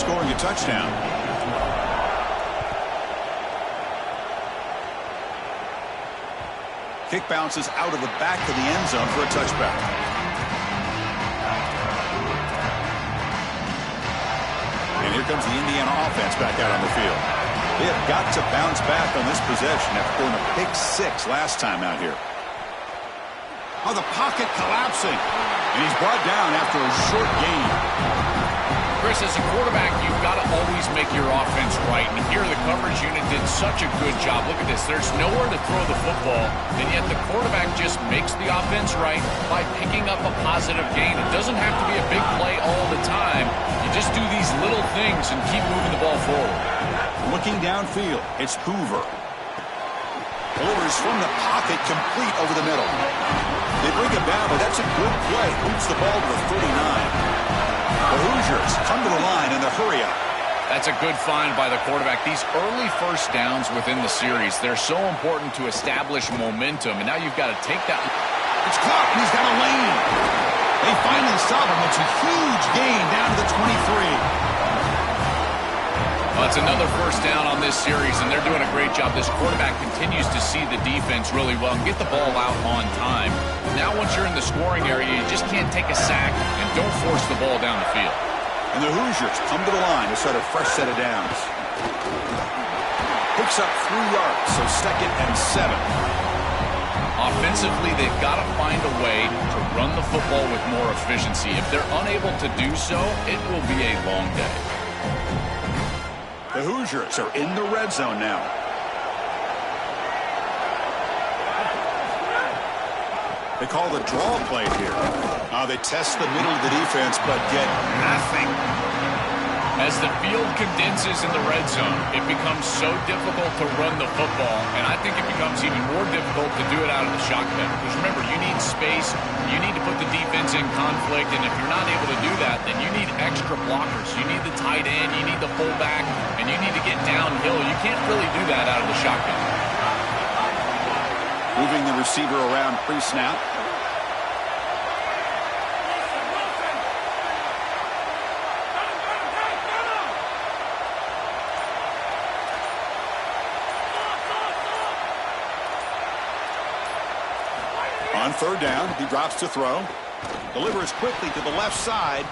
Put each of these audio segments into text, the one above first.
scoring a touchdown. Kick bounces out of the back of the end zone for a touchback. And here comes the Indiana offense back out on the field. They have got to bounce back on this possession after throwing a pick 6 last time out here. Oh, the pocket collapsing. And he's brought down after a short gain. Chris, as a quarterback, you've got to always make your offense right. And here the coverage unit did such a good job. Look at this. There's nowhere to throw the football, and yet the quarterback just makes the offense right by picking up a positive gain. It doesn't have to be a big play all the time. You just do these little things and keep moving the ball forward. Looking downfield, it's Hoover. Delivers from the pocket, complete over the middle. They bring it down, but that's a good play. Boots the ball to the 39. The Hoosiers come to the line in the hurry-up. That's a good find by the quarterback. These early first downs within the series, they're so important to establish momentum, and now you've got to take that. It's caught, and he's got a lane. They finally stop him. It's a huge gain down to the 23. It's another first down on this series, and they're doing a great job. This quarterback continues to see the defense really well and get the ball out on time. Now once you're in the scoring area, you just can't take a sack and don't force the ball down the field. And the Hoosiers come to the line to start a fresh set of downs. Picks up 3 yards, so 2nd and 7. Offensively, they've got to find a way to run the football with more efficiency. If they're unable to do so, it will be a long day. The Hoosiers are in the red zone now. They call the draw play here. They test the middle of the defense, but get nothing. As the field condenses in the red zone, it becomes so difficult to run the football, and I think it becomes even more difficult to do it out of the shotgun. Because remember, you need space, you need to put the defense in conflict, and if you're not able to do that, then you need extra blockers. You need the tight end, you need the fullback, and you need to get downhill. You can't really do that out of the shotgun. Moving the receiver around pre-snap. On 3rd down, he drops to throw. Delivers quickly to the left side.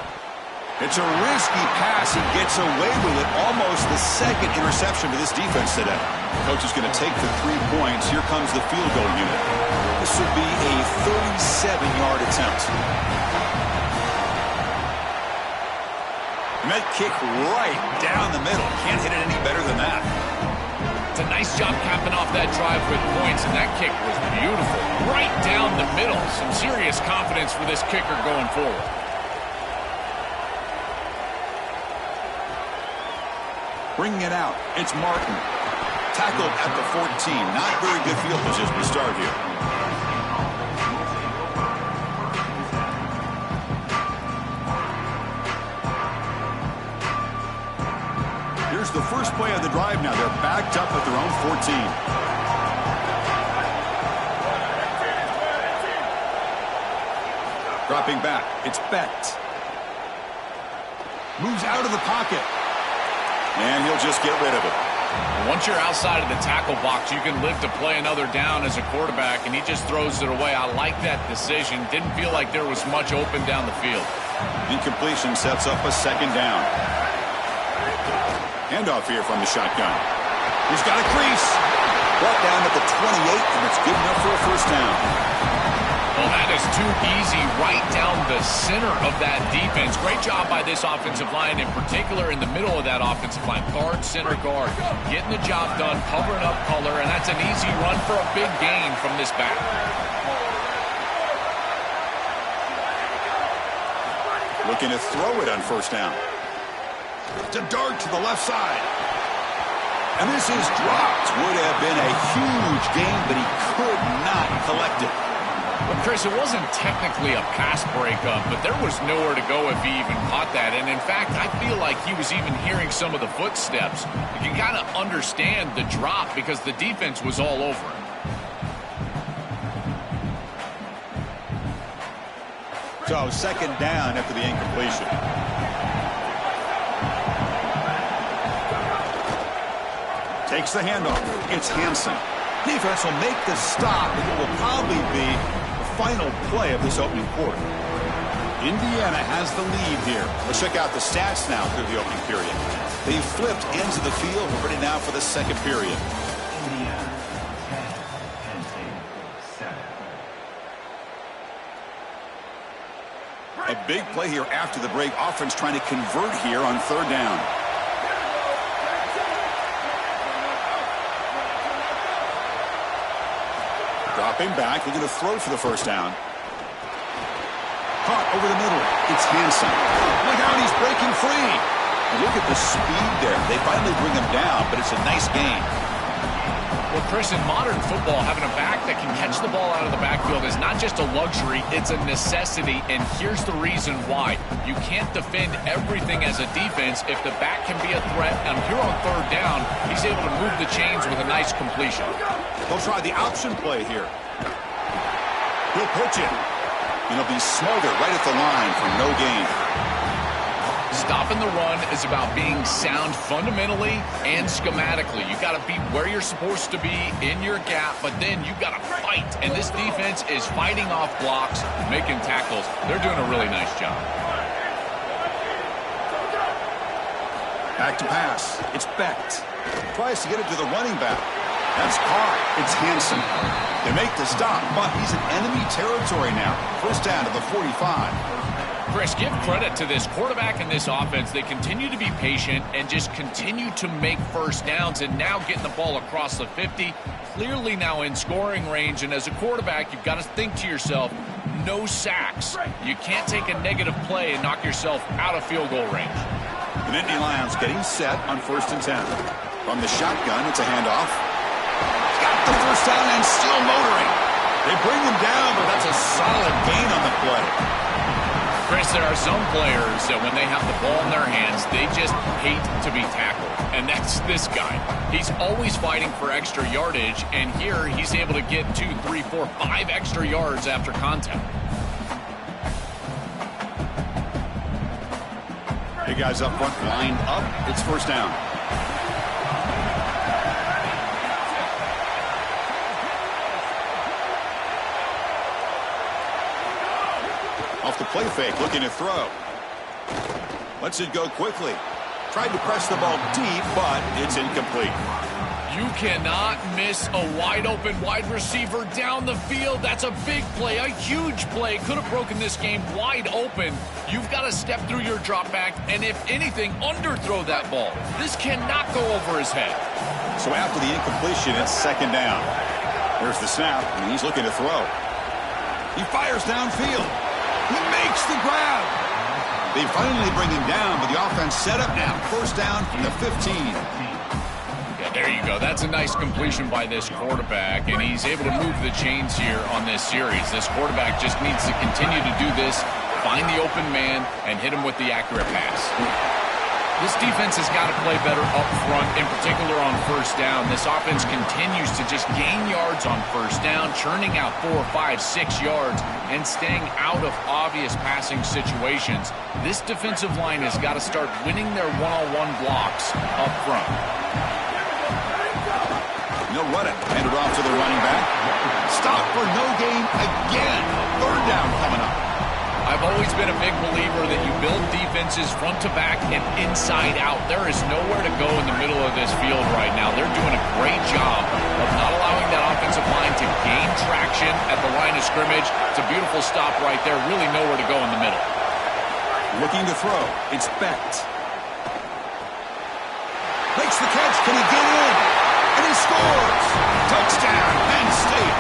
It's a risky pass. He gets away with it. Almost the 2nd interception to this defense today. Coach is going to take the 3 points. Here comes the field goal unit. This would be a 37-yard attempt. Met kick right down the middle. Can't hit it any better than that. It's a nice job capping off that drive with points, and that kick was beautiful. Right down the middle. Some serious confidence for this kicker going forward. Bringing it out, it's Martin. Tackled at the 14. Not very good field position to start here. Here's the first play of the drive now. They're backed up at their own 14. Dropping back, it's Becht. Moves out of the pocket. And he'll just get rid of it. Once you're outside of the tackle box, you can live to play another down as a quarterback, and he just throws it away. I like that decision. Didn't feel like there was much open down the field. Incompletion sets up a 2nd down. Handoff here from the shotgun. He's got a crease. Brought down at the 28, and it's good enough for a first down. Well, that is too easy right down the center of that defense. Great job by this offensive line, in particular in the middle of that offensive line. Guard, center, guard. Getting the job done, covering up color, and that's an easy run for a big gain from this back. Looking to throw it on first down. To dart to the left side. And this is dropped. Would have been a huge gain, but he could not collect it. Well, Chris, it wasn't technically a pass breakup, but there was nowhere to go if he even caught that. And, in fact, I feel like he was even hearing some of the footsteps. You can kind of understand the drop because the defense was all over him. So, 2nd down after the incompletion. Takes the handoff. It's Hansen. Defense will make the stop, and it will probably be the final play of this opening quarter. Indiana has the lead here. Let's check out the stats now through the opening period. They flipped ends of the field. We're ready now for the second period. Indiana, 10, Penn State, 7. A big play here after the break. Offense trying to convert here on third down. Dropping back, looking to throw for the first down. Caught over the middle. It's Hansen. Look out, he's breaking free. And look at the speed there. They finally bring him down, but it's a nice gain. Well, Chris, in modern football, having a back that can catch the ball out of the backfield is not just a luxury, it's a necessity, and here's the reason why. You can't defend everything as a defense if the back can be a threat, and here on third down, he's able to move the chains with a nice completion. They'll try the option play here. He'll pitch it, and he'll be smothered right at the line for no gain. Stopping the run is about being sound fundamentally and schematically. You got to be where you're supposed to be in your gap, but then you got to fight. And this defense is fighting off blocks, making tackles. They're doing a really nice job. Back to pass. It's Becht. Tries to get it to the running back. That's caught. It's Hansen. They make the stop, but he's in enemy territory now. First down to the 45. Chris, give credit to this quarterback and this offense. They continue to be patient and just continue to make first downs, and now getting the ball across the 50, clearly now in scoring range. And as a quarterback, you've got to think to yourself, no sacks. You can't take a negative play and knock yourself out of field goal range. The Nittany Lions getting set on 1st and 10. From the shotgun, it's a handoff. Got the first down and still motoring. They bring him down, but that's a solid gain on the play. Chris, there are some players that when they have the ball in their hands, they just hate to be tackled. And that's this guy. He's always fighting for extra yardage, and here he's able to get 2, 3, 4, 5 extra yards after contact. Hey guys up front, lined up. It's first down. Off the play fake, looking to throw. Lets it go quickly. Tried to press the ball deep, but it's incomplete. You cannot miss a wide-open wide receiver down the field. That's a big play, a huge play. Could have broken this game wide open. You've got to step through your drop back, and if anything, underthrow that ball. This cannot go over his head. So after the incompletion, it's second down. There's the snap, and he's looking to throw. He fires downfield. He makes the grab. They finally bring him down, but the offense set up now. First down from the 15. Yeah, there you go. That's a nice completion by this quarterback, and he's able to move the chains here on this series. This quarterback just needs to continue to do this, find the open man, and hit him with the accurate pass. This defense has got to play better up front, in particular on first down. This offense continues to just gain yards on first down, churning out 4, 5, 6 yards, and staying out of obvious passing situations. This defensive line has got to start winning their one-on-one blocks up front. They'll run it. Hand it off to the running back. Stop for no gain again. Third down coming up. I've always been a big believer that you build defenses front to back and inside out. There is nowhere to go in the middle of this field right now. They're doing a great job of not allowing that offensive line to gain traction at the line of scrimmage. It's a beautiful stop right there. Really nowhere to go in the middle. Looking to throw. It's Becht. Makes the catch. Can he get in? And he scores. Touchdown, Penn State.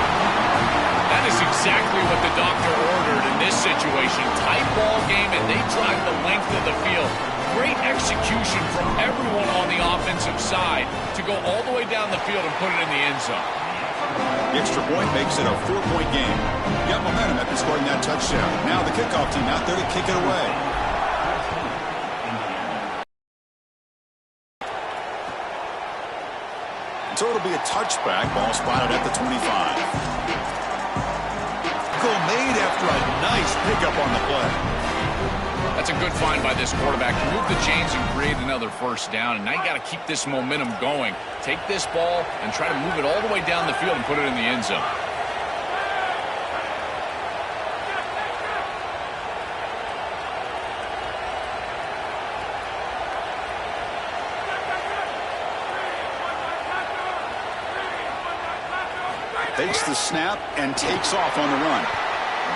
That is exactly what the doctor ordered in this situation. Tight ball game, and they drive the length of the field. Great execution from everyone on the offensive side to go all the way down the field and put it in the end zone. The extra point makes it a 4-point game. You got momentum after scoring that touchdown. Now the kickoff team out there to kick it away. So it'll be a touchback. Ball spotted at the 25. Made after a nice pickup on the play. That's a good find by this quarterback to move the chains and create another first down. And now you got to keep this momentum going. Take this ball and try to move it all the way down the field and put it in the end zone. Takes the snap and takes off on the run.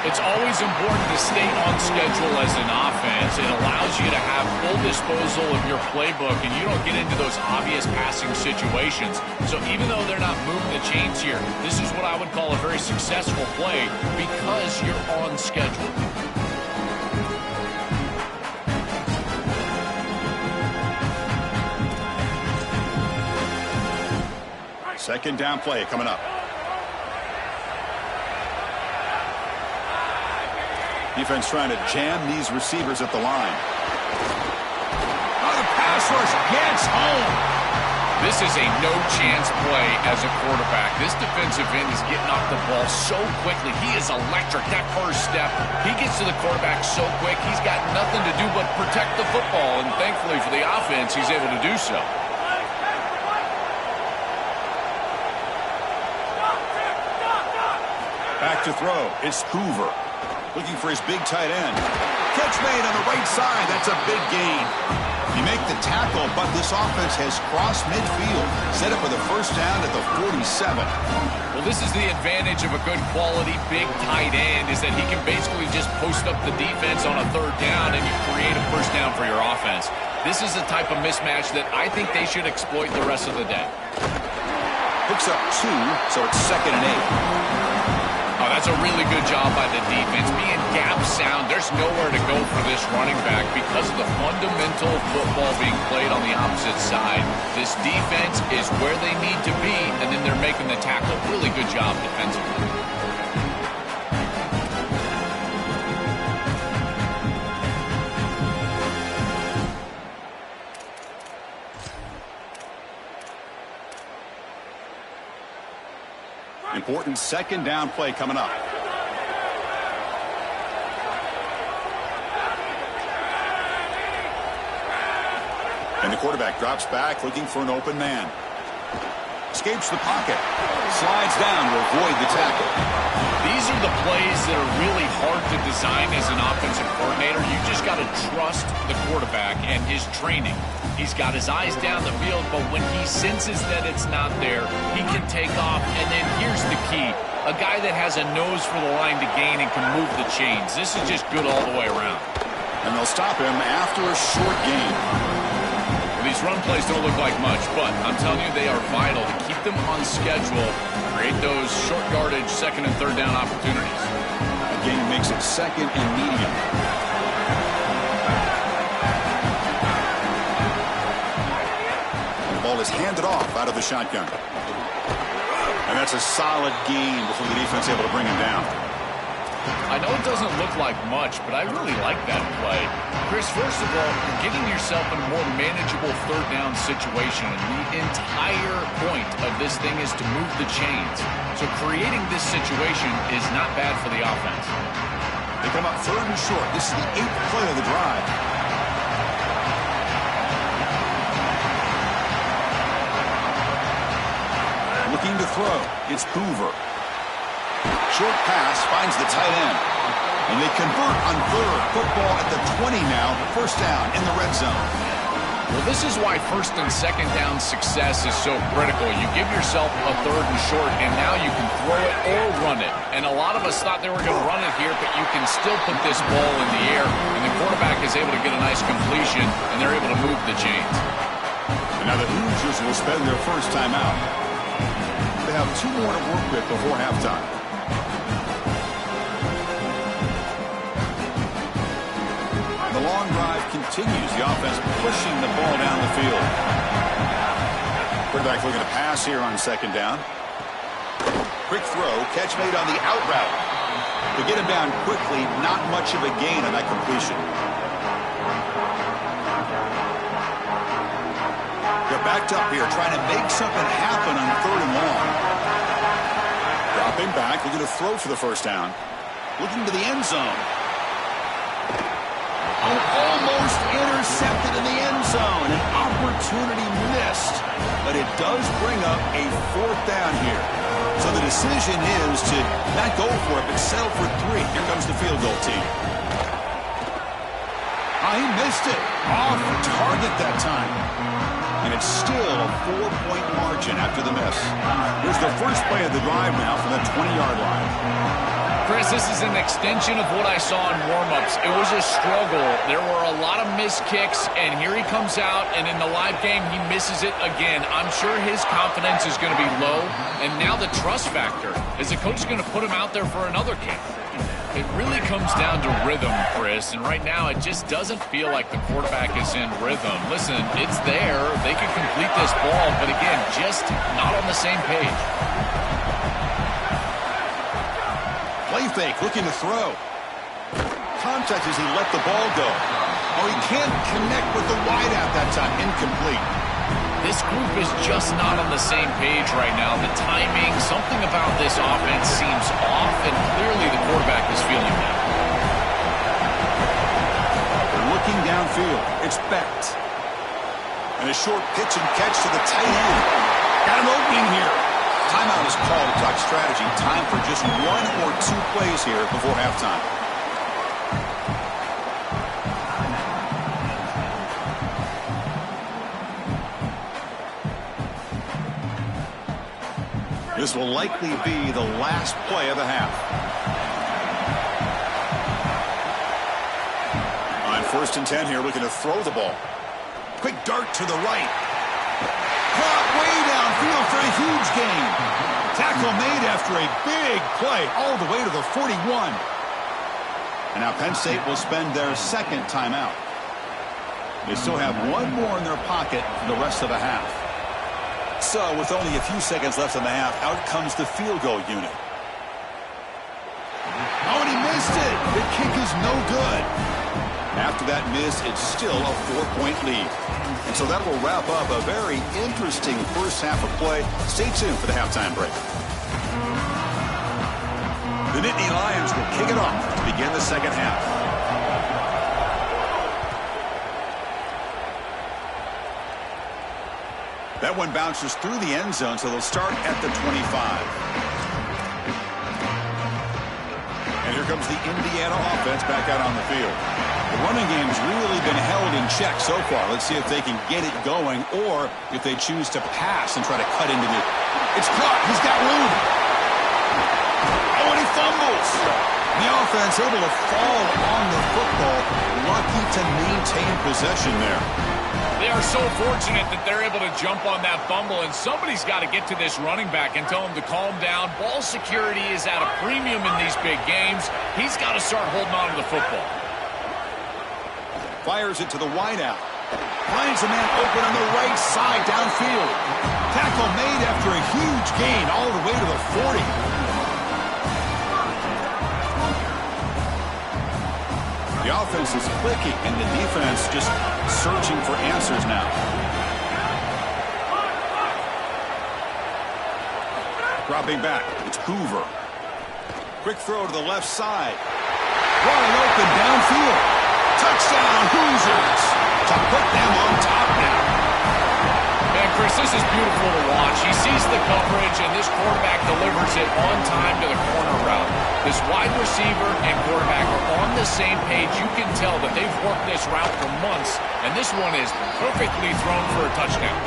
It's always important to stay on schedule as an offense. It allows you to have full disposal of your playbook, and you don't get into those obvious passing situations. So even though they're not moving the chains here, this is what I would call a very successful play because you're on schedule. Second down play coming up. Defense trying to jam these receivers at the line. Oh, the pass rush gets home. This is a no-chance play as a quarterback. This defensive end is getting off the ball so quickly. He is electric. That first step, he gets to the quarterback so quick, he's got nothing to do but protect the football. And thankfully for the offense, he's able to do so. Back to throw. It's Hoover. Looking for his big tight end. Catch made on the right side. That's a big gain. You make the tackle, but this offense has crossed midfield. Set up with a first down at the 47. Well, this is the advantage of a good quality big tight end is that he can basically just post up the defense on a third down and you create a first down for your offense. This is the type of mismatch that I think they should exploit the rest of the day. Picks up 2, so it's 2nd and 8. Oh, that's a really good job by the defense. Being gap sound, there's nowhere to go for this running back because of the fundamental football being played on the opposite side. This defense is where they need to be, and then they're making the tackle. Really good job defensively. Important second down play coming up. And the quarterback drops back looking for an open man. Escapes the pocket. Slides down to avoid the tackle. These are the plays that are really hard to design as an offensive coordinator. You just got to trust the quarterback and his training. He's got his eyes down the field, but when he senses that it's not there, he can take off. And then here's the key. A guy that has a nose for the line to gain and can move the chains. This is just good all the way around. And they'll stop him after a short gain. Well, these run plays don't look like much, but I'm telling you they are vital to keep them on schedule, create those short yardage second and third down opportunities. The gain makes it 2nd and medium. Ball is handed off out of the shotgun. And that's a solid gain before the defense able to bring him down. I know it doesn't look like much, but I really like that play. Chris, first of all, you're getting yourself in a more manageable third down situation, and the entire point of this thing is to move the chains. So creating this situation is not bad for the offense. They come up 3rd and short. This is the 8th play of the drive. Looking to throw. It's Hoover. Short pass finds the tight end. And they convert on 3rd. Football at the 20 now. First down in the red zone. Well, this is why first and second down success is so critical. You give yourself a 3rd and short, and now you can throw it or run it. And a lot of us thought they were going to run it here, but you can still put this ball in the air, and the quarterback is able to get a nice completion, and they're able to move the chains. And now the Hoosiers will spend their first time out. They have 2 more to work with before halftime. The long drive continues. The offense pushing the ball down the field. Quarterback looking to pass here on 2nd down. Quick throw. Catch made on the out route. To get him down quickly, not much of a gain on that completion. They're backed up here trying to make something happen on 3rd and long. Dropping back. Looking to throw for the first down. Looking to the end zone. Oh, almost intercepted in the end zone. An opportunity missed. But it does bring up a 4th down here. So the decision is to not go for it, but settle for 3. Here comes the field goal team. Oh, he missed it. Off target that time. And it's still a 4-point margin after the miss. Here's the first play of the drive now from the 20-yard line. Chris, this is an extension of what I saw in warm-ups. It was a struggle. There were a lot of missed kicks, and here he comes out, and in the live game, he misses it again. I'm sure his confidence is going to be low, and now the trust factor. Is the coach going to put him out there for another game? It really comes down to rhythm, Chris, and right now it just doesn't feel like the quarterback is in rhythm. Listen, it's there. They can complete this ball, but again, just not on the same page. Play fake, looking to throw. Contact as he let the ball go. Oh, he can't connect with the wideout that time. Incomplete. This group is just not on the same page right now. The timing, something about this offense seems off, and clearly the quarterback is feeling that. They're looking downfield. It's Becht. And a short pitch and catch to the tight end. Got an opening here. Timeout is called to talk strategy. Time for just 1 or 2 plays here before halftime. This will likely be the last play of the half. On 1st and 10 here, looking to throw the ball. Quick dart to the right. Caught way downfield for a huge gain. Tackle made after a big play all the way to the 41. And now Penn State will spend their 2nd timeout. They still have 1 more in their pocket for the rest of the half. So, with only a few seconds left in the half, out comes the field goal unit. Oh, and he missed it. The kick is no good. After that miss, it's still a 4-point lead. And so that will wrap up a very interesting first half of play. Stay tuned for the halftime break. The Nittany Lions will kick it off to begin the second half. That one bounces through the end zone, so they'll start at the 25. And here comes the Indiana offense back out on the field. The running game's really been held in check so far. Let's see if they can get it going or if they choose to pass and try to cut into it. It's caught. He's got room. Oh, and he fumbles. The offense able to fall on the football. Lucky to maintain possession there. They are so fortunate that they're able to jump on that fumble, and somebody's got to get to this running back and tell him to calm down. Ball security is at a premium in these big games. He's got to start holding on to the football. Fires it to the wideout. Finds a man open on the right side downfield. Tackle made after a huge gain all the way to the 40. The offense is clicking, and the defense just searching for answers now. Dropping back, it's Hoover. Quick throw to the left side. Wide open downfield. Touchdown, Hoosiers! To put them on top now. Man, Chris, this is beautiful to watch. He sees the coverage, and this quarterback delivers it on time to the corner route. This wide receiver and quarterback are on the same page. You can tell that they've worked this route for months, and this one is perfectly thrown for a touchdown.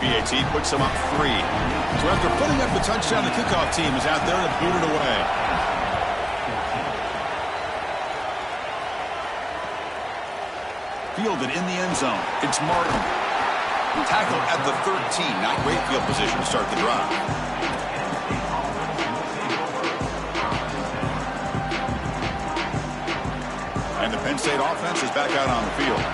The PAT puts them up 3. So after putting up the touchdown, the kickoff team is out there to boot it away. Fielded in the end zone. It's Martin. Tackle at the 13. Not great field position to start the drive. And the Penn State offense is back out on the field.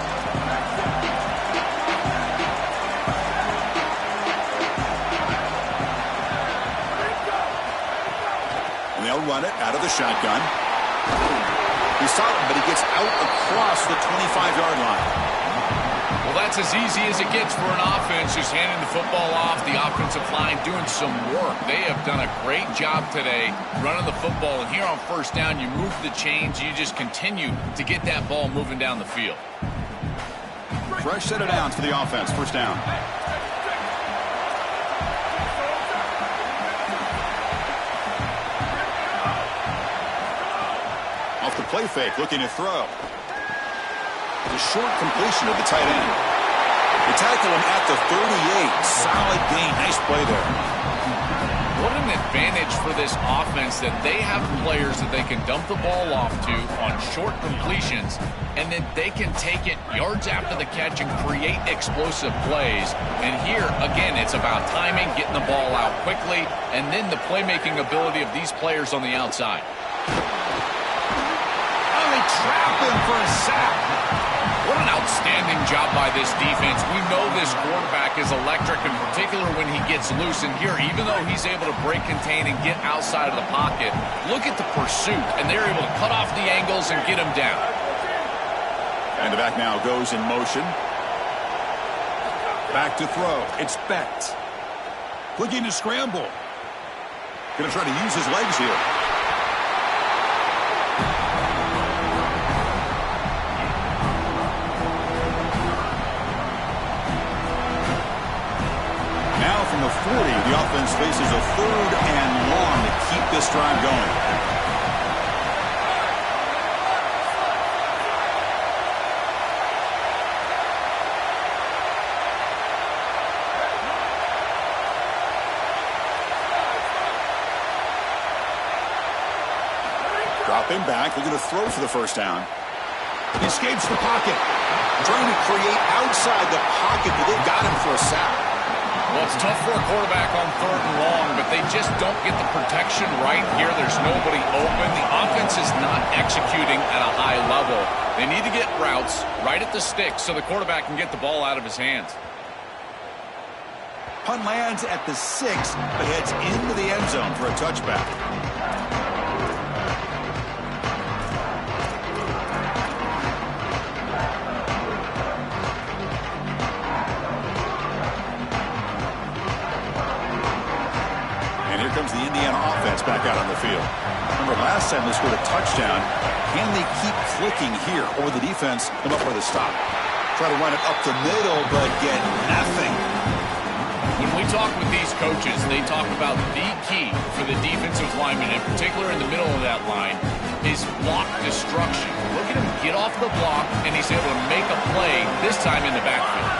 And they'll run it out of the shotgun. He's solid, but he gets out across the 25-yard line. Well, that that's as easy as it gets for an offense, just handing the football off, the offensive line doing some work. They have done a great job today running the football. And here on first down, you move the chains. You just continue to get that ball moving down the field. Fresh set of downs for the offense. First down. Off the play fake, looking to throw. The short completion of the tight end. They tackle him at the 38. Solid gain. Nice play there. What an advantage for this offense that they have players that they can dump the ball off to on short completions, and then they can take it yards after the catch and create explosive plays. And here, again, it's about timing, getting the ball out quickly, and then the playmaking ability of these players on the outside. Oh, they trap him for a sack. What an outstanding job by this defense. We know this quarterback is electric, in particular when he gets loose. And here, even though he's able to break, contain, and get outside of the pocket, look at the pursuit, and they're able to cut off the angles and get him down. And the back now goes in motion. Back to throw. It's Becht. Looking to scramble. Going to try to use his legs here. Now from the 40, the offense faces a 3rd and long to keep this drive going. Dropping back, looking to throw for the first down. He escapes the pocket. Trying to create outside the pocket, but they've got him for a sack. Well, it's tough for a quarterback on 3rd and long, but they just don't get the protection right here. There's nobody open. The offense is not executing at a high level. They need to get routes right at the stick so the quarterback can get the ball out of his hands. Punt lands at the 6, but heads into the end zone for a touchback. Comes the Indiana offense back out on the field. Remember, last time they scored a touchdown. Can they keep clicking here, or the defense come up with a stop? Try to run it up the middle, but get nothing. When we talk with these coaches, they talk about the key for the defensive lineman, in particular in the middle of that line, is block destruction. Look at him get off the block, and he's able to make a play, this time in the backfield.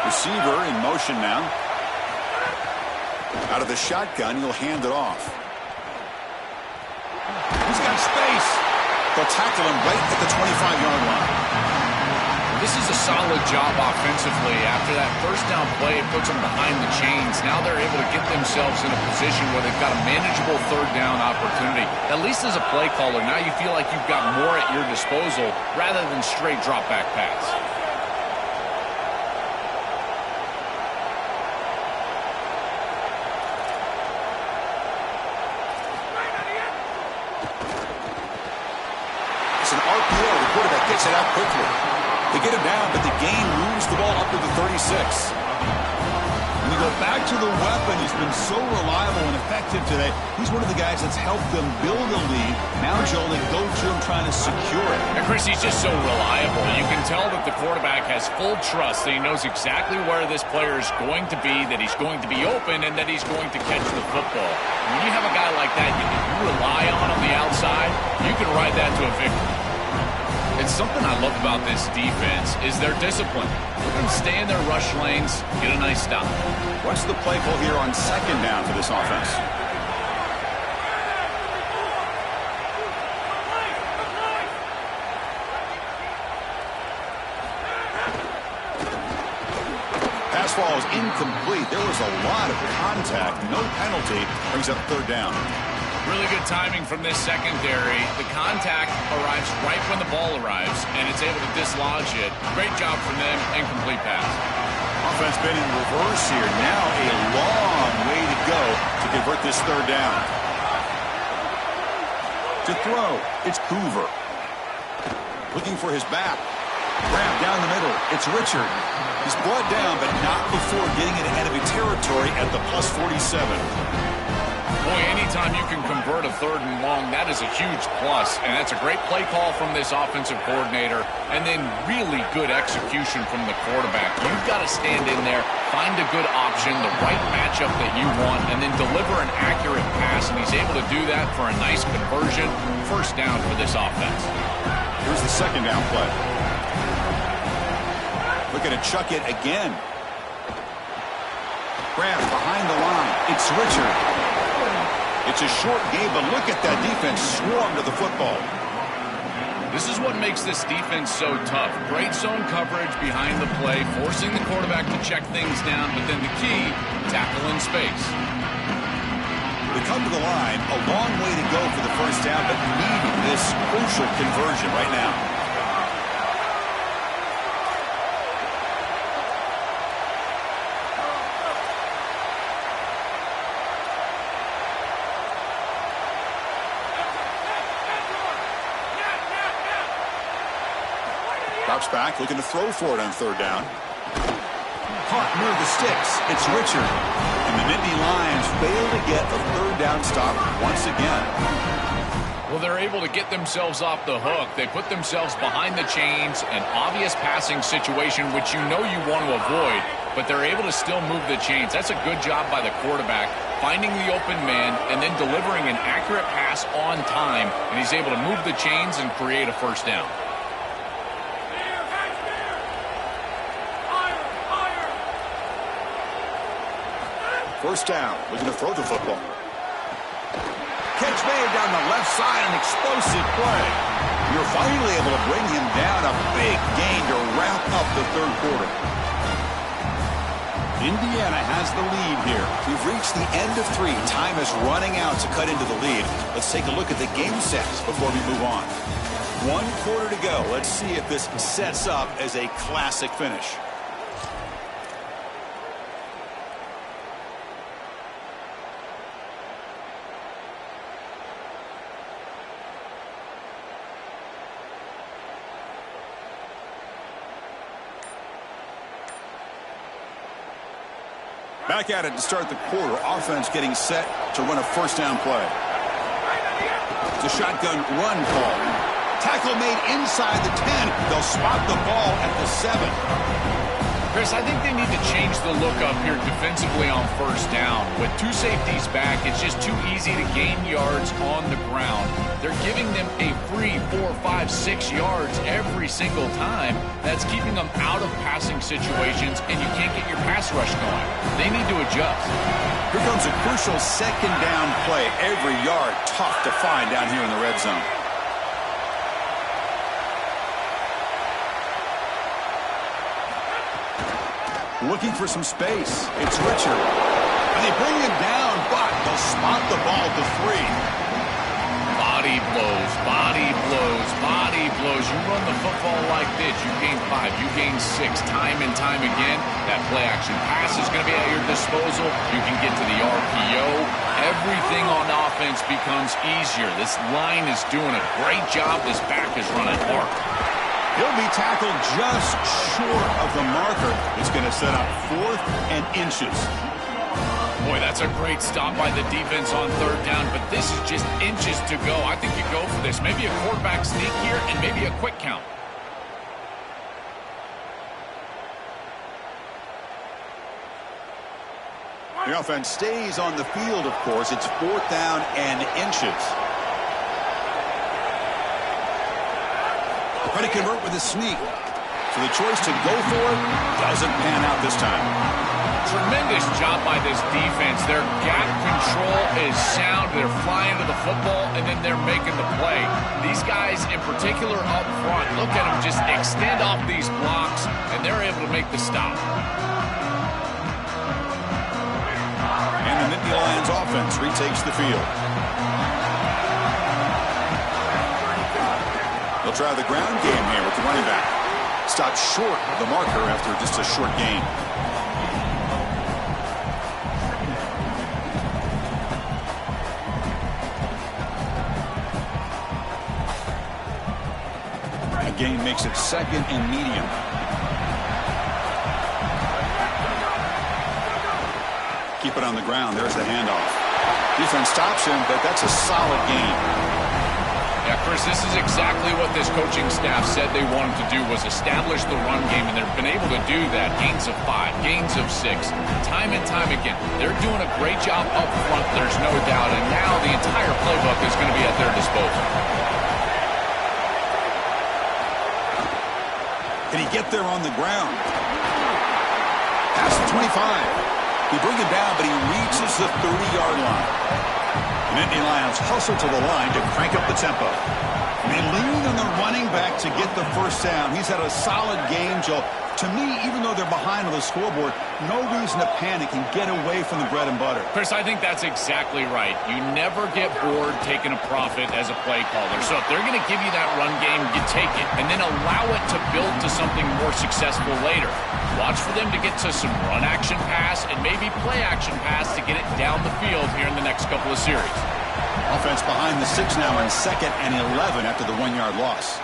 Receiver in motion now. Out of the shotgun, he'll hand it off. He's got space. They'll tackle him right at the 25-yard line. This is a solid job offensively. After that first down play, it puts them behind the chains. Now they're able to get themselves in a position where they've got a manageable 3rd down opportunity. At least as a play caller, now you feel like you've got more at your disposal rather than straight drop-back pass. Gets it out quickly. They get him down, but the gain moves the ball up to the 36. When you go back to the weapon, he's been so reliable and effective today. He's one of the guys that's helped them build a lead. Now, Joel, they go to him trying to secure it. And Chris, he's just so reliable. You can tell that the quarterback has full trust that he knows exactly where this player is going to be, that he's going to be open, and that he's going to catch the football. When you have a guy like that you rely on the outside, you can ride that to a victory. It's something I love about this defense is their discipline. Let them stay in their rush lanes, get a nice stop. What's the play call here on 2nd down for this offense? Pass ball is incomplete. There was a lot of contact. No penalty. Brings up 3rd down. Really good timing from this secondary. The contact arrives right when the ball arrives, and it's able to dislodge it. Great job from them. Incomplete pass. Offense been in reverse here. Now a long way to go to convert this 3rd down. To throw, it's Hoover. Looking for his back. Grab down the middle. It's Richard. He's brought down, but not before getting into enemy territory at the plus 47. Boy, anytime you can convert a 3rd and long, that is a huge plus. And that's a great play call from this offensive coordinator. And then really good execution from the quarterback. You've got to stand in there, find a good option, the right matchup that you want, and then deliver an accurate pass. And he's able to do that for a nice conversion. 1st down for this offense. Here's the 2nd down play. Looking to chuck it again. Grab behind the line. It's Richard. It's a short game, but look at that defense swarm to the football. This is what makes this defense so tough. Great zone coverage behind the play, forcing the quarterback to check things down, but then the key, tackle in space. They come to the line, a long way to go for the 1st down, but needing this crucial conversion right now. Drops back, looking to throw for it on 3rd down. Caught near the sticks. It's Richard. And the Nittany Lions fail to get a 3rd down stop once again. Well, they're able to get themselves off the hook. They put themselves behind the chains, an obvious passing situation, which you know you want to avoid, but they're able to still move the chains. That's a good job by the quarterback, finding the open man and then delivering an accurate pass on time, and he's able to move the chains and create a 1st down. First down, looking to throw the football. Catch made down the left side, an explosive play. You're finally able to bring him down, a big gain to wrap up the 3rd quarter. Indiana has the lead here. We've reached the end of 3. Time is running out to cut into the lead. Let's take a look at the game sets before we move on. 1 quarter to go. Let's see if this sets up as a classic finish. Back at it to start the quarter. Offense getting set to run a 1st down play. It's a shotgun run call. Tackle made inside the 10. They'll spot the ball at the 7. Chris, I think they need to change the look up here defensively on 1st down. With 2 safeties back, it's just too easy to gain yards on the ground. They're giving them a free 4, 5, 6 yards every single time. That's keeping them out of passing situations, and you can't get your pass rush going. They need to adjust. Here comes a crucial 2nd down play. Every yard tough to find down here in the red zone. Looking for some space. It's Richard. And they bring him down, but they'll spot the ball to 3. Body blows, body blows, body blows. You run the football like this, you gain 5, you gain 6, time and time again. That play action pass is going to be at your disposal. You can get to the RPO. Everything on offense becomes easier. This line is doing a great job. This back is running hard. He'll be tackled just short of the marker. It's going to set up 4th and inches. Boy, that's a great stop by the defense on 3rd down, but this is just inches to go. I think you go for this. Maybe a quarterback sneak here and maybe a quick count. The offense stays on the field, of course. It's 4th down and inches. Trying to convert with a sneak. So the choice to go for it doesn't pan out this time. Tremendous job by this defense. Their gap control is sound. They're flying to the football, and then they're making the play. These guys in particular up front, look at them just extend off these blocks, and they're able to make the stop. And the Nittany Lions offense retakes the field. They'll try the ground game here with the running back. Stopped short of the marker after just a short gain. gain makes it 2nd and medium. Keep it on the ground. There's the handoff. Defense stops him, but that's a solid gain. Yeah, Chris, this is exactly what this coaching staff said they wanted to do, was establish the run game, and they've been able to do that. Gains of 5, gains of 6, time and time again. They're doing a great job up front, there's no doubt, and now the entire playbook is going to be at their disposal. Can he get there on the ground? Past the 25. He bring it down, but he reaches the 30-yard line. The Nittany Lions hustle to the line to crank up the tempo. And they lean on the running back to get the first down. He's had a solid game, Joe. To me, even though they're behind on the scoreboard, no reason to panic and get away from the bread and butter. Chris, I think that's exactly right. You never get bored taking a profit as a play caller. So if they're going to give you that run game, you take it, and then allow it to build to something more successful later. Watch for them to get to some run action pass and maybe play action pass to get it down the field here in the next couple of series. Offense behind the 6 now in 2nd and 11 after the 1-yard loss.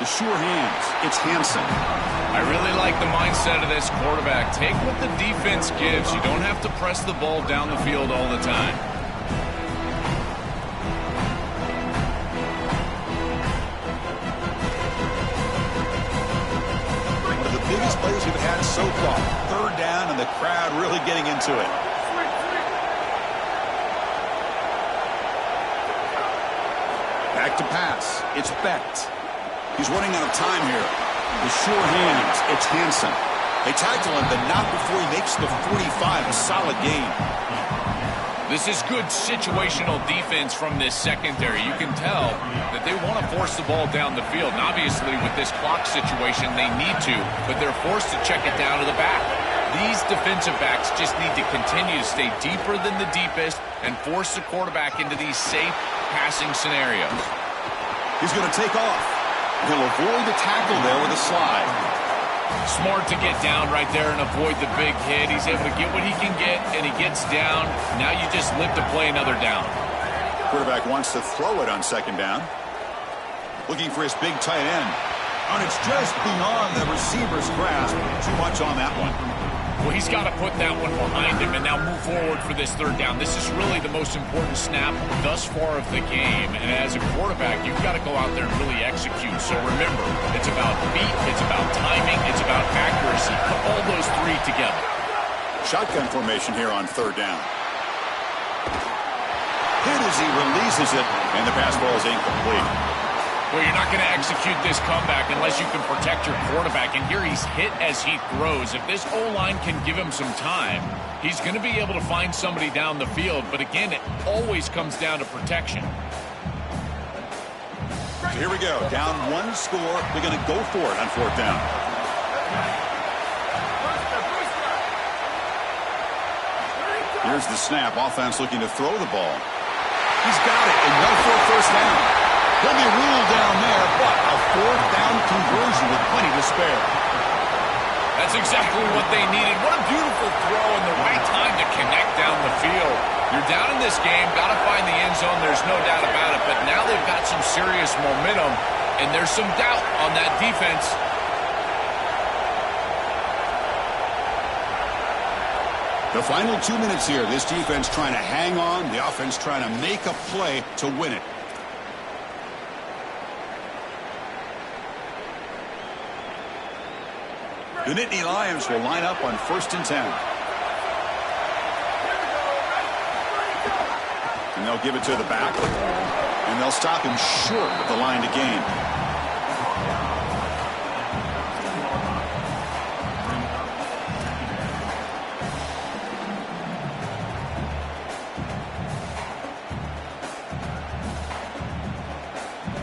The sure hands. It's Hansen. I really like the mindset of this quarterback. Take what the defense gives. You don't have to press the ball down the field all the time. One of the biggest plays we've had so far. 3rd down and the crowd really getting into it. Back to pass. It's Becht. He's running out of time here. The sure hands. It's Hansen. They tackle him, but not before he makes the 45. A solid gain. This is good situational defense from this secondary. You can tell that they want to force the ball down the field. And obviously, with this clock situation, they need to, but they're forced to check it down to the back. These defensive backs just need to continue to stay deeper than the deepest and force the quarterback into these safe passing scenarios. He's going to take off. He'll avoid the tackle there with a slide. Smart to get down right there and avoid the big hit. He's able to get what he can get, and he gets down. Now you just live to play another down. Quarterback wants to throw it on 2nd down. Looking for his big tight end. And it's just beyond the receiver's grasp. Too much on that one. Well, he's got to put that one behind him and now move forward for this 3rd down. This is really the most important snap thus far of the game. And as a quarterback, you've got to go out there and really execute. So remember, it's about feet, it's about timing, it's about accuracy. Put all those 3 together. Shotgun formation here on 3rd down. Hit as he releases it, and the pass ball is incomplete. Well, you're not going to execute this comeback unless you can protect your quarterback. And here he's hit as he throws. If this O-line can give him some time, he's going to be able to find somebody down the field. But again, it always comes down to protection. So here we go. Down 1 score. They're going to go for it on 4th down. Here's the snap. Offense looking to throw the ball. He's got it. Enough for a 1st down. He'll be ruled down there, but a 4th down conversion with plenty to spare. That's exactly what they needed. What a beautiful throw and the right time to connect down the field. You're down in this game, got to find the end zone, there's no doubt about it. But now they've got some serious momentum, and there's some doubt on that defense. The final 2 minutes here. This defense trying to hang on. The offense trying to make a play to win it. The Nittany Lions will line up on 1st and 10. And they'll give it to the back. And they'll stop him short of the line to gain.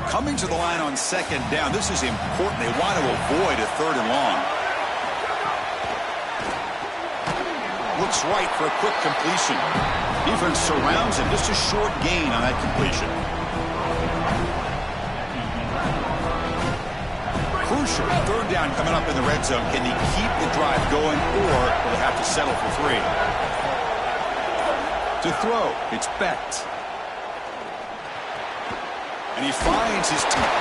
Coming to the line on 2nd down. This is important. They want to avoid a 3rd and long. Looks right for a quick completion. Defense surrounds him. Just a short gain on that completion. Crucial 3rd down coming up in the red zone. Can he keep the drive going, or will they have to settle for 3? To throw, it's Becht. And he finds his team.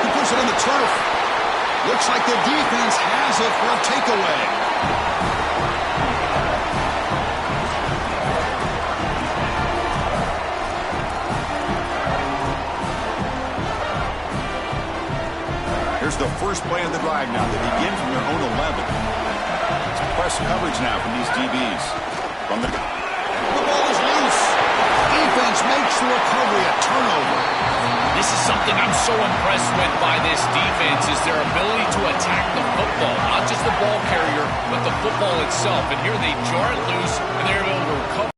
He puts it on the turf. Looks like the defense has it for a takeaway. Here's the first play of the drive now. They begin from their own 11. It's press coverage now from these DBs. From the ball is loose. Defense makes the recovery a turnover. This is something I'm so impressed with by this defense is their ability to attack the football. Not just the ball carrier, but the football itself. And here they jar it loose, and they're able to recover.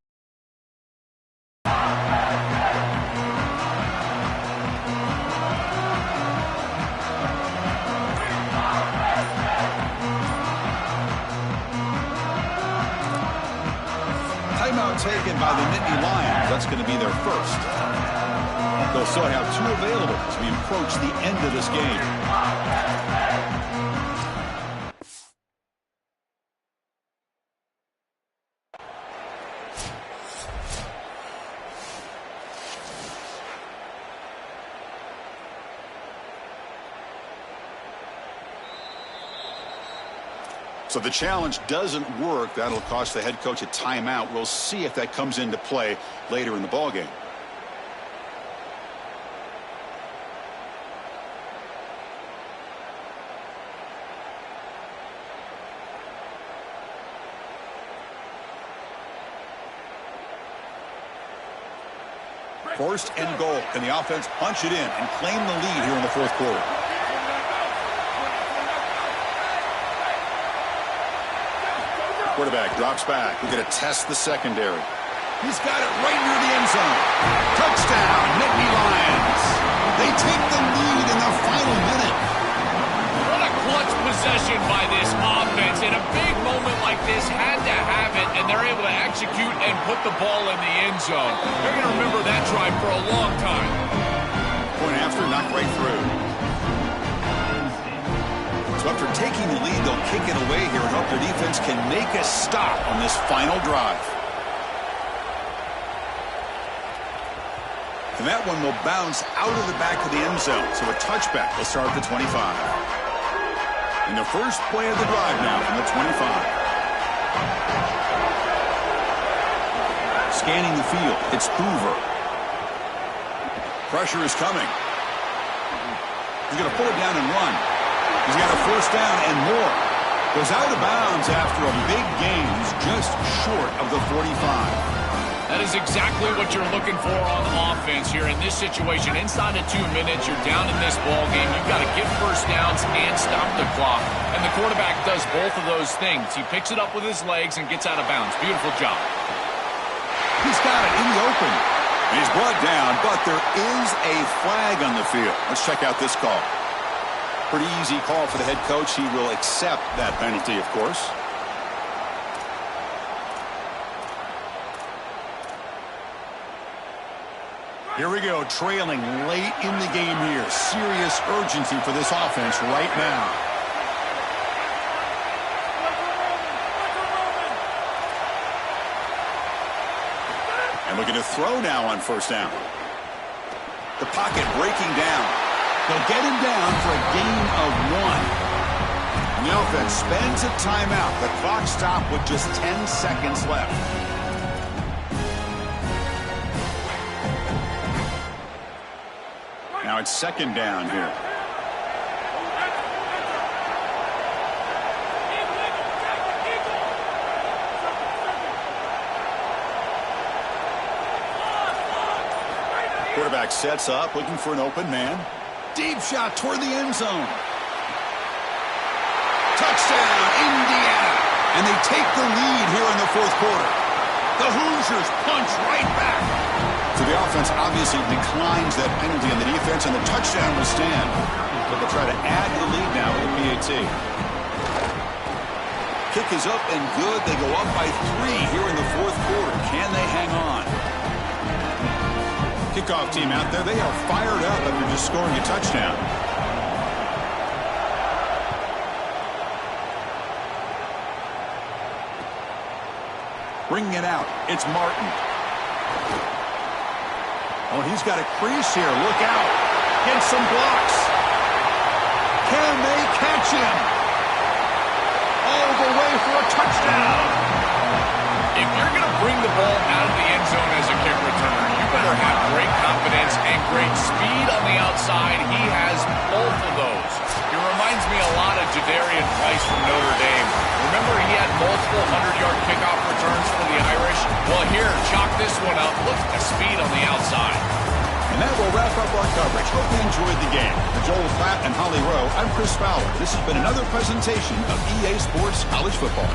Timeout taken by the Nittany Lions. That's going to be their first. They'll still have 2 available as we approach the end of this game. So the challenge doesn't work. That'll cost the head coach a timeout. We'll see if that comes into play later in the ballgame. First and goal. Can the offense punch it in and claim the lead here in the fourth quarter? Quarterback drops back. We're going to test the secondary. He's got it right near the end zone. Touchdown, Nittany Lions. They take the lead in the final minute. What a clutch possession by this offense. In a big moment like this, had to have it, and they're able to execute and put the ball in the end zone. They're going to remember that drive for a long time. Point after, knocked right through. So after taking the lead, they'll kick it away here and hope their defense can make a stop on this final drive. And that one will bounce out of the back of the end zone. So a touchback will start at the 25. In the first play of the drive now from the 25. Scanning the field, it's Hoover. Pressure is coming. He's going to pull it down and run. He's got a first down and more. Goes out of bounds after a big gain. He's just short of the 45. That is exactly what you're looking for on offense here in this situation. Inside of 2 minutes, you're down in this ball game. You've got to get first downs and stop the clock. And the quarterback does both of those things. He picks it up with his legs and gets out of bounds. Beautiful job. He's got it in the open. He's brought down, but there is a flag on the field. Let's check out this call. Pretty easy call for the head coach. He will accept that penalty, of course. Here we go, trailing late in the game here. Serious urgency for this offense right now. And looking to throw now on first down. The pocket breaking down. They'll get him down for a gain of 1. And the offense spends a timeout. The clock stopped with just 10 seconds left. Now it's second down here. Quarterback sets up, looking for an open man. Deep shot toward the end zone. Touchdown, Indiana. And they take the lead here in the fourth quarter. The Hoosiers punch right back. So the offense obviously declines that penalty on the defense, and the touchdown will stand. But they'll try to add to the lead now with the PAT. Kick is up and good. They go up by 3 here in the fourth quarter. Can they hang on? Kickoff team out there. They are fired up after just scoring a touchdown. Bringing it out. It's Martin. Oh, he's got a crease here. Look out. Gets some blocks. Can they catch him? All the way for a touchdown. If you're going to bring the ball out of the end zone as a kick returner, you better have great confidence and great speed on the outside. He has both of those. He reminds me a lot of Jadarian Price from Notre Dame. Remember, he had multiple 100-yard kickoff returns for the Irish? Well, here, chalk this one up. Look at the speed on the outside. And that will wrap up our coverage. Hope you enjoyed the game. For Joel Klatt and Holly Rowe, I'm Chris Fowler. This has been another presentation of EA Sports College Football.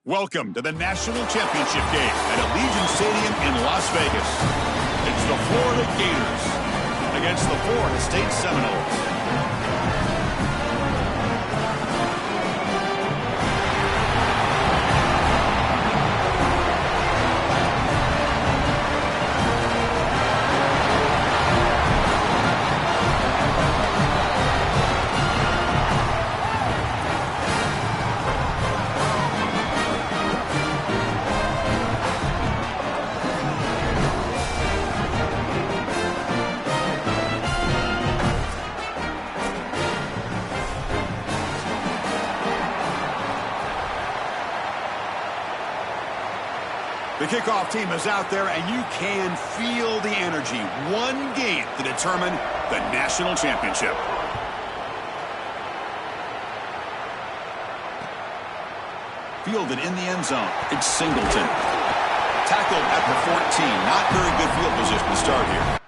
Welcome to the National Championship game at Allegiant Stadium in Las Vegas. It's the Florida Gators against the Florida State Seminoles. The kickoff team is out there, and you can feel the energy. One game to determine the national championship. Fielded in the end zone. It's Singleton. Tackled at the 14. Not very good field position to start here.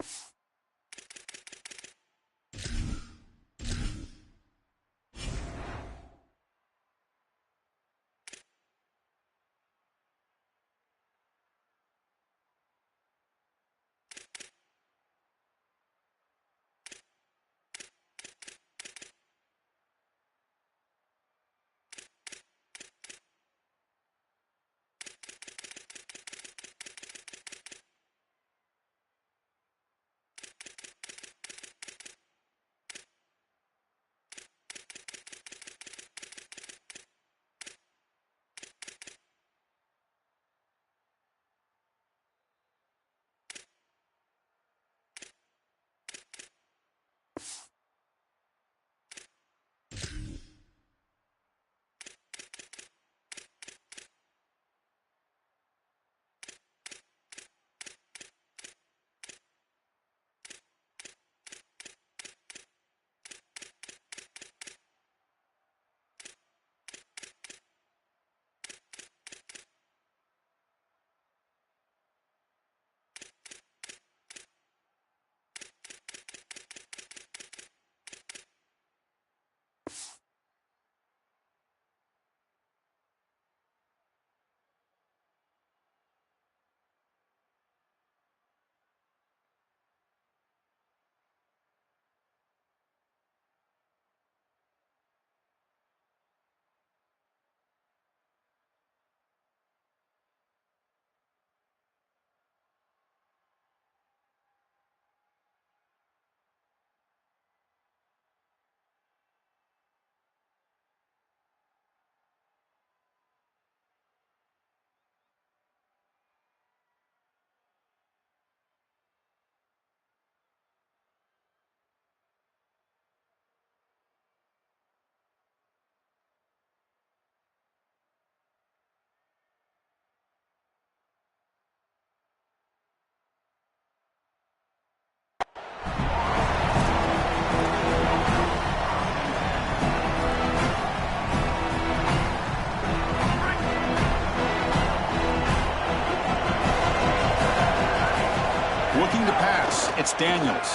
Looking to pass, it's Daniels.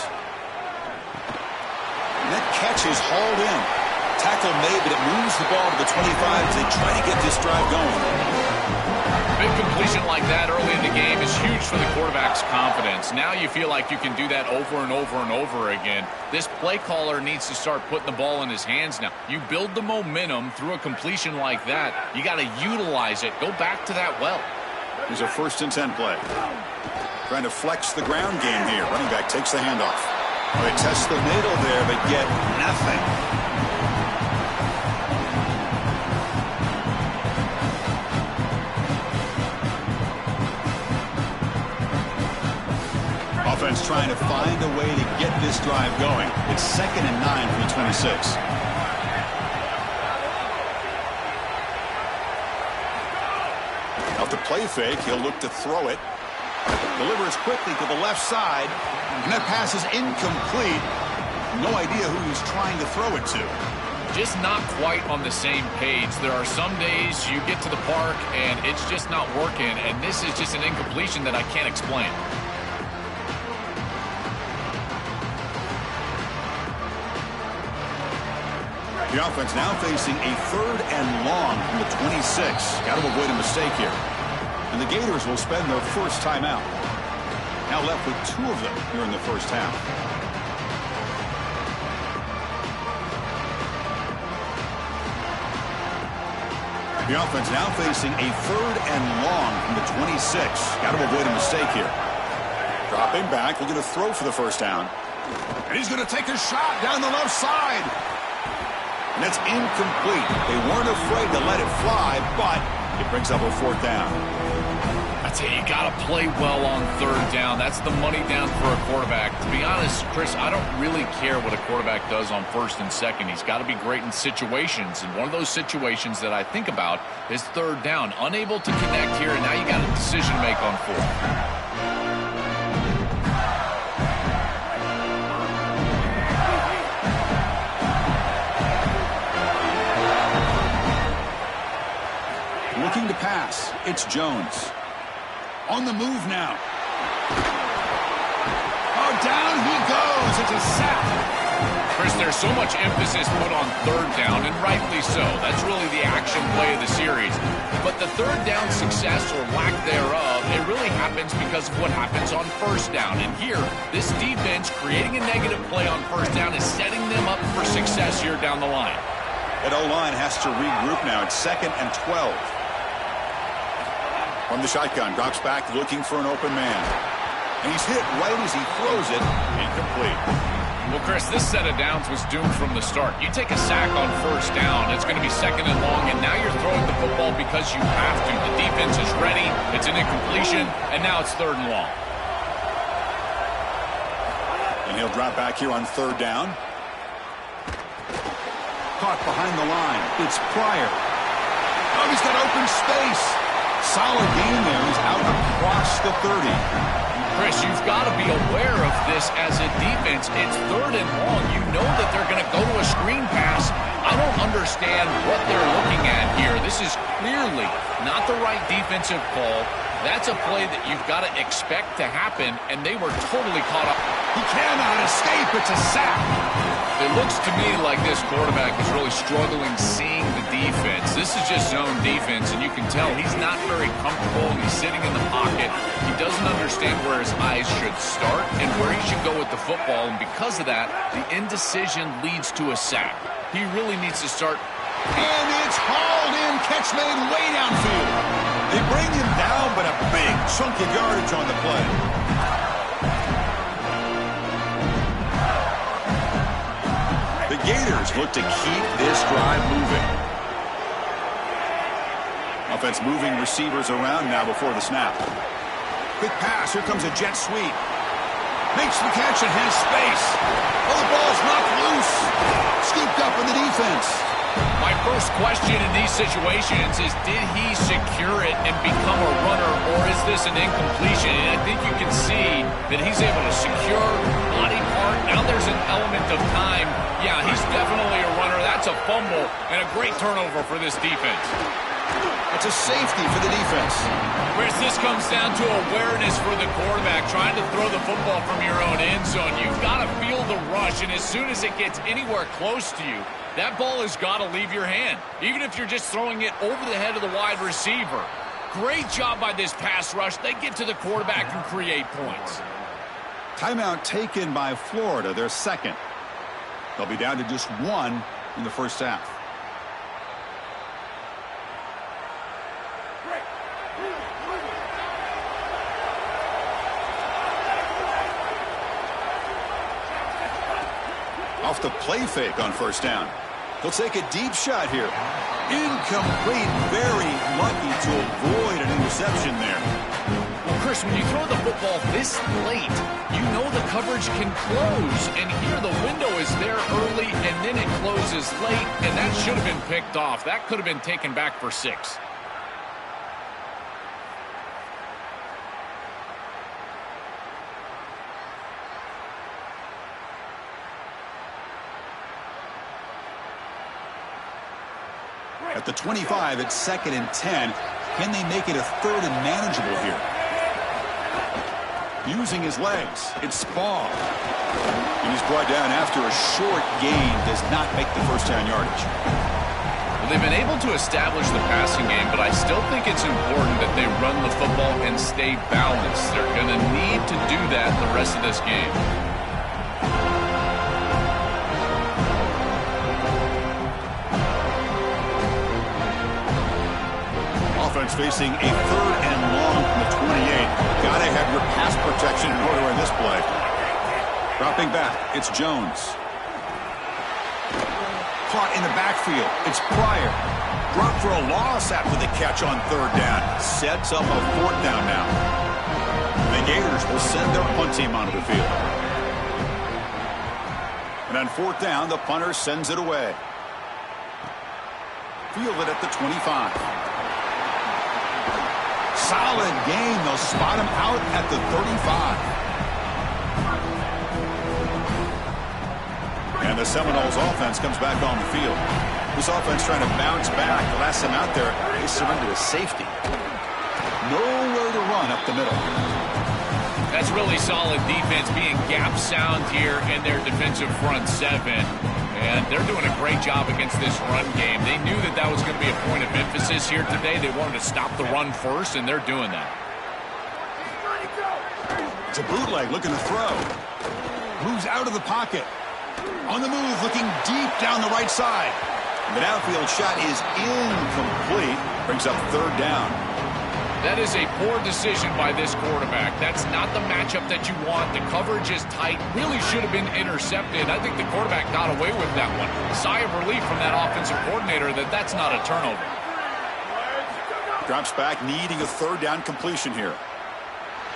And that catch is hauled in. Tackle made, but it moves the ball to the 25 as they try to get this drive going. Big completion like that early in the game is huge for the quarterback's confidence. Now you feel like you can do that over and over and over again. This play caller needs to start putting the ball in his hands now. You build the momentum through a completion like that. You got to utilize it. Go back to that well. Here's a 1st and 10 play. Trying to flex the ground game here. Running back takes the handoff. They test the middle there, but get nothing. Offense trying to find a way to get this drive going. It's 2nd and 9 from the 26. Off the play fake, he'll look to throw it. Delivers quickly to the left side, and that pass is incomplete. No idea who he's trying to throw it to. Just not quite on the same page. There are some days you get to the park and it's just not working, and this is just an incompletion that I can't explain. The offense now facing a 3rd and long from the 26. Got to avoid a mistake here. And the Gators will spend their first timeout. Now left with 2 of them here in the first half. The offense now facing a 3rd and long from the 26. Got to avoid a mistake here. Dropping back, looking to throw for the first down. And he's going to take a shot down the left side. And that's incomplete. They weren't afraid to let it fly, but it brings up a 4th down. I tell you, you got to play well on 3rd down. That's the money down for a quarterback. To be honest, Chris, I don't really care what a quarterback does on 1st and 2nd. He's got to be great in situations. And one of those situations that I think about is 3rd down. Unable to connect here, and now you got a decision to make on 4th. Looking to pass, it's Jones. On the move now. Oh, down he goes. It's a sack. Chris, there's so much emphasis put on 3rd down, and rightly so. That's really the action play of the series. But the 3rd down success or lack thereof, it really happens because of what happens on 1st down. And here, this defense creating a negative play on 1st down is setting them up for success here down the line. That O-line has to regroup now. It's 2nd and 12. From the shotgun, drops back looking for an open man. And he's hit right as he throws it. Incomplete. Well, Chris, this set of downs was doomed from the start. You take a sack on 1st down, it's going to be 2nd and long, and now you're throwing the football because you have to. The defense is ready, it's an incompletion, and now it's 3rd and long. And he'll drop back here on 3rd down. Caught behind the line. It's Pryor. Oh, he's got open space. Solid game there. He's out across the 30. Chris, you've got to be aware of this as a defense. It's 3rd and long. You know that they're going to go to a screen pass. I don't understand what they're looking at here. This is clearly not the right defensive call. That's a play that you've got to expect to happen, and they were totally caught up. He cannot escape. It's a sack. It looks to me like this quarterback is really struggling seeing the defense. This is just zone defense, and you can tell he's not very comfortable. He's sitting in the pocket. He doesn't understand where his eyes should start and where he should go with the football, and because of that, the indecision leads to a sack. He really needs to start. And it's hauled in. Catch made way downfield. They bring him down, but a big chunk of yardage on the play. The Gators look to keep this drive moving. Offense moving receivers around now before the snap. Quick pass. Here comes a jet sweep. Makes the catch and has space. Oh, the ball's knocked loose. Scooped up in the defense. My first question in these situations is, did he secure it and become a runner, or is this an incompletion? And I think you can see that he's able to secure body part. Now there's an element of time. Yeah, he's definitely a runner. That's a fumble and a great turnover for this defense. It's a safety for the defense. Chris, this comes down to awareness for the quarterback, trying to throw the football from your own end zone. You've got to feel the rush, and as soon as it gets anywhere close to you, that ball has got to leave your hand, even if you're just throwing it over the head of the wide receiver. Great job by this pass rush. They get to the quarterback and create points. Timeout taken by Florida, their 2nd. They'll be down to just 1 in the first half. Off the play fake on 1st down. He'll take a deep shot here. Incomplete. Very lucky to avoid an interception there. Well, Chris, when you throw the football this late, you know the coverage can close. And here the window is there early, and then it closes late, and that should have been picked off. That could have been taken back for 6. At the 25, it's 2nd and 10. Can they make it a 3rd and manageable here? Using his legs, it's Spall. And He's brought down after a short gain. Does not make the first down yardage. Well, they've been able to establish the passing game, but I still think it's important that they run the football and stay balanced. They're going to need to do that the rest of this game. Offense facing a 3rd and long from the 28. Got to have your pass protection in order in this play. Dropping back, it's Jones. Caught in the backfield, it's Pryor. Dropped for a loss after the catch on 3rd down. Sets up a 4th down now. The Gators will send their punt team onto the field. And on 4th down, the punter sends it away. Fielded at the 25. Solid gain. They'll spot him out at the 35. And the Seminoles offense comes back on the field. This offense trying to bounce back. The last time out there, they surrendered a safety. Nowhere to run up the middle. That's really solid defense, being gap sound here in their defensive front 7. And they're doing a great job against this run game. They knew that that was going to be a point of emphasis here today. They wanted to stop the run first, and they're doing that. It's a bootleg looking to throw. Moves out of the pocket. On the move, looking deep down the right side. The downfield shot is incomplete. Brings up 3rd down. That is a poor decision by this quarterback. That's not the matchup that you want. The coverage is tight. Really should have been intercepted. I think the quarterback got away with that one. A sigh of relief from that offensive coordinator that that's not a turnover. Drops back, needing a 3rd down completion here.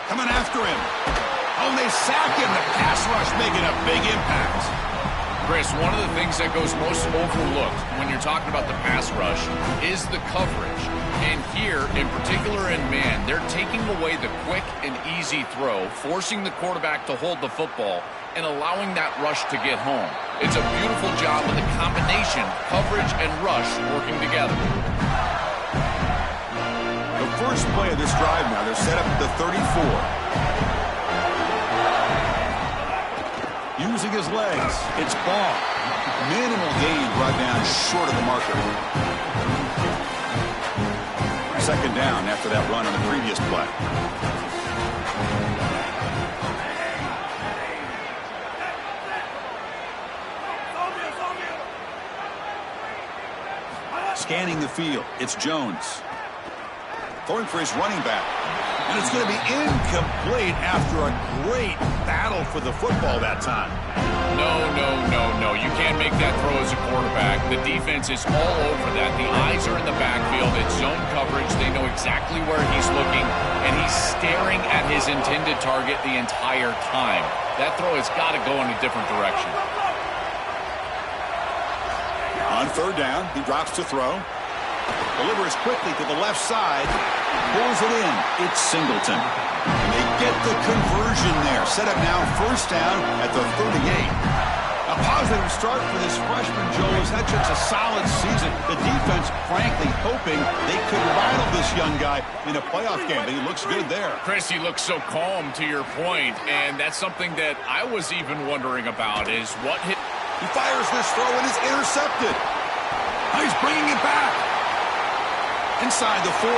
Coming after him. Oh, and they sack him. The pass rush making a big impact. Chris, one of the things that goes most overlooked when you're talking about the pass rush is the coverage. And here, in particular in man, they're taking away the quick and easy throw, forcing the quarterback to hold the football, and allowing that rush to get home. It's a beautiful job of the combination, coverage and rush working together. The first play of this drive now, they're set up at the 34. Using his legs, it's Ball. Minimal gain brought down short of the marker. 2nd down after that run on the previous play. Scanning the field, it's Jones. Throwing for his running back. And it's going to be incomplete after a great battle for the football that time. No. You can't make that throw as a quarterback. The defense is all over that. The eyes are in the backfield. It's zone coverage. They know exactly where he's looking, and he's staring at his intended target the entire time. That throw has got to go in a different direction. On 3rd down, he drops to throw. Delivers quickly to the left side. Pulls it in. It's Singleton. And they get the conversion there. Set up now 1st down at the 38. A positive start for this freshman, Joe, has had such a solid season. The defense, frankly, hoping they could rattle this young guy in a playoff game, but he looks good there. Chris, he looks so calm, to your point, and that's something that I was even wondering about is what hit. He fires this throw and is intercepted. Now he's bringing it back. Inside the 40.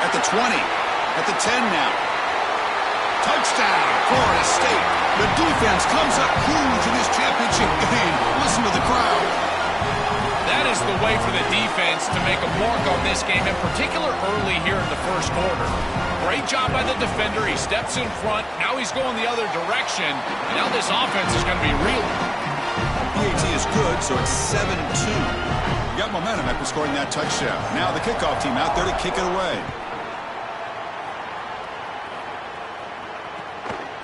At the 20. At the 10 now. Touchdown, Florida State. The defense comes up huge in this championship game. Listen to the crowd. That is the way for the defense to make a mark on this game, in particular early here in the first quarter. Great job by the defender. He steps in front. Now he's going the other direction. And now this offense is going to be real. PAT is good, so it's 7-2. Got momentum after scoring that touchdown. Now the kickoff team out there to kick it away.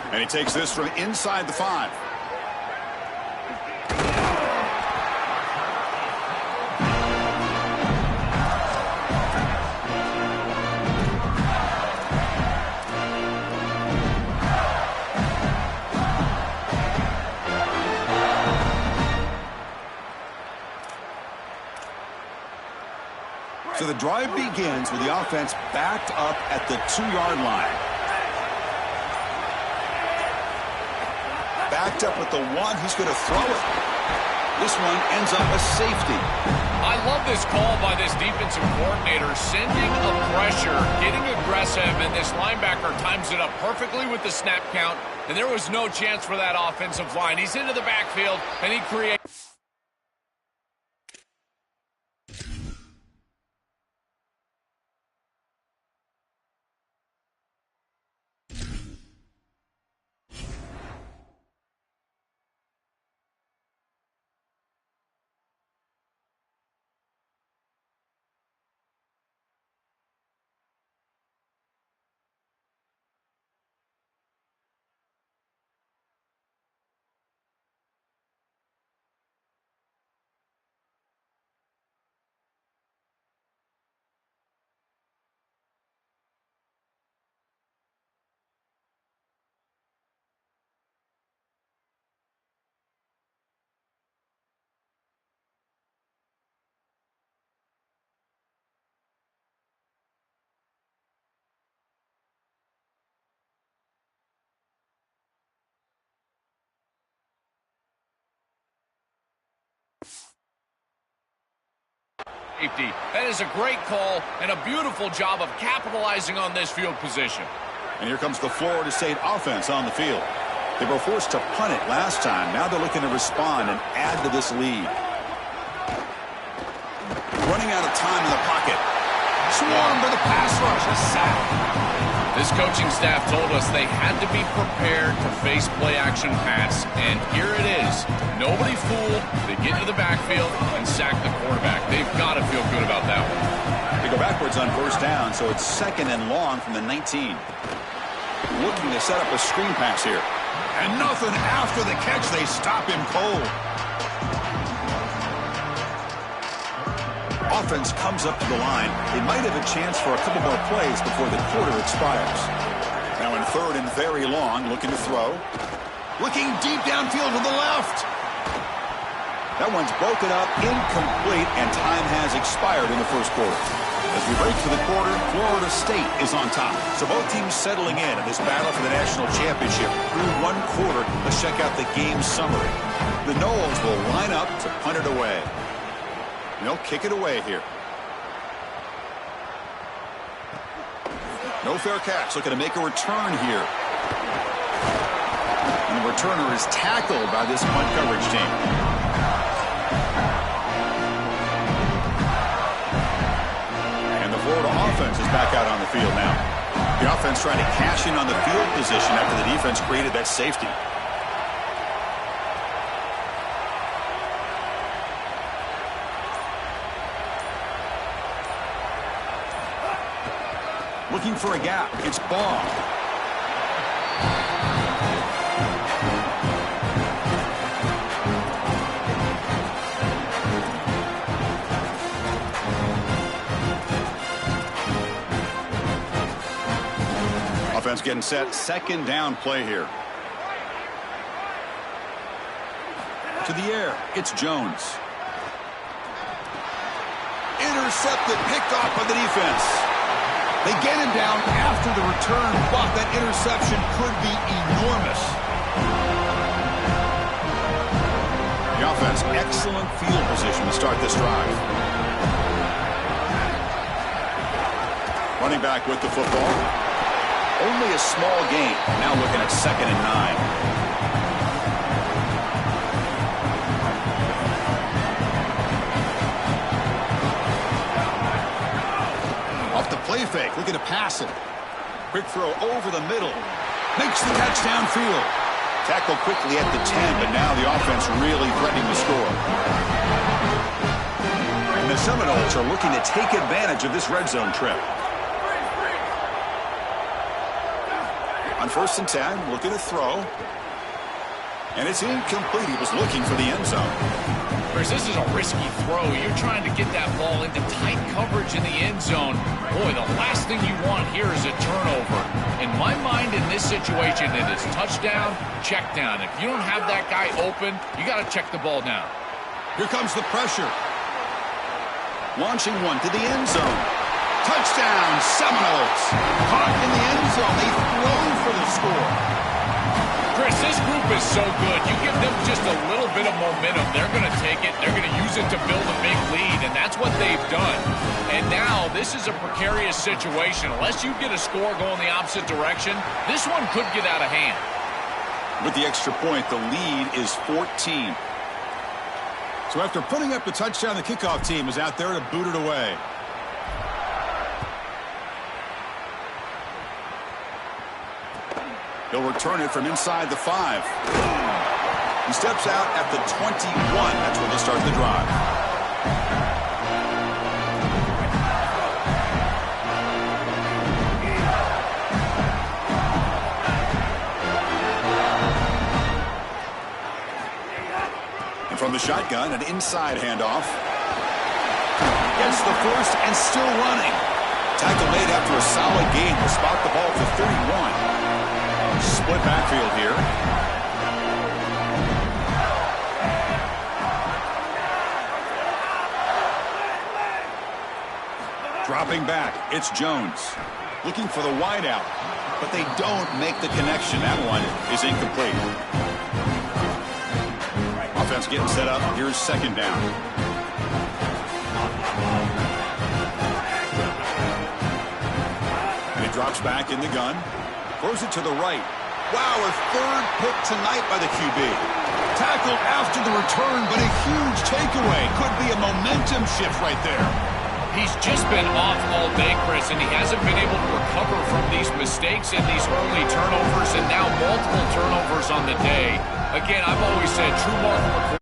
And he takes this from inside the 5. So the drive begins with the offense backed up at the 2-yard line. Backed up with the one, he's going to throw it. This one ends up a safety. I love this call by this defensive coordinator, sending a pressure, getting aggressive, and this linebacker times it up perfectly with the snap count, and there was no chance for that offensive line. He's into the backfield, and he creates... Safety. That is a great call and a beautiful job of capitalizing on this field position. And here comes the Florida State offense on the field. They were forced to punt it last time. Now they're looking to respond and add to this lead. Running out of time in the pocket. Swarmed by the pass rush. A sack. This coaching staff told us they had to be prepared to face play-action pass, and here it is. Nobody fooled. They get into the backfield and sack the quarterback. They've got to feel good about that one. They go backwards on first down, so it's 2nd and long from the 19. Looking to set up a screen pass here. And nothing after the catch. They stop him cold. Offense comes up to the line. They might have a chance for a couple more plays before the quarter expires. Now in 3rd and very long, looking to throw. Looking deep downfield to the left. That one's broken up, incomplete, and time has expired in the first quarter. As we break for the quarter, Florida State is on top. So both teams settling in this battle for the national championship. Through one quarter, let's check out the game summary. The Noles will line up to punt it away. They'll kick it away here. No fair catch. Looking to make a return here. And the returner is tackled by this punt coverage team. And the Florida offense is back out on the field now. The offense trying to cash in on the field position after the defense created that safety. Looking for a gap. It's Baugh. Offense getting set. 2nd down play here. To the air. It's Jones. Intercepted. Picked off by the defense. They get him down after the return, but that interception could be enormous. The offense, excellent field position to start this drive. Running back with the football. Only a small gain. Now looking at 2nd and 9. Play fake, looking to pass it. Quick throw over the middle. Makes the catch downfield. Tackled quickly at the 10, but now the offense really threatening to score. And the Seminoles are looking to take advantage of this red zone trip. On 1st and 10, looking to throw. And it's incomplete. He was looking for the end zone. This is a risky throw. You're trying to get that ball into tight coverage in the end zone. Boy, the last thing you want here is a turnover. In my mind, in this situation, it is touchdown, check down. If you don't have that guy open, you got to check the ball down. Here comes the pressure. Launching one to the end zone. Touchdown, Seminoles. Caught in the end zone. They throw for the score. Chris, this group is so good. You give them just a little bit of momentum, they're going to take it, they're going to use it to build a big lead, and that's what they've done. And now, this is a precarious situation. Unless you get a score going the opposite direction, this one could get out of hand. With the extra point, the lead is 14. So after putting up the touchdown, the kickoff team is out there to boot it away. He'll return it from inside the 5. He steps out at the 21. That's where they'll start the drive. And from the shotgun, an inside handoff. Gets the first and still running. Tackle made after a solid gain. Will spot the ball for 31. Split backfield here. Dropping back, it's Jones. Looking for the wideout, but they don't make the connection. That one is incomplete. Offense getting set up. Here's second down. And he drops back in the gun. Throws it to the right. Wow, a third pick tonight by the QB. Tackled after the return, but a huge takeaway. Could be a momentum shift right there. He's just been off all day, Chris, and he hasn't been able to recover from these mistakes and these early turnovers, and now multiple turnovers on the day. Again, I've always said true mark of a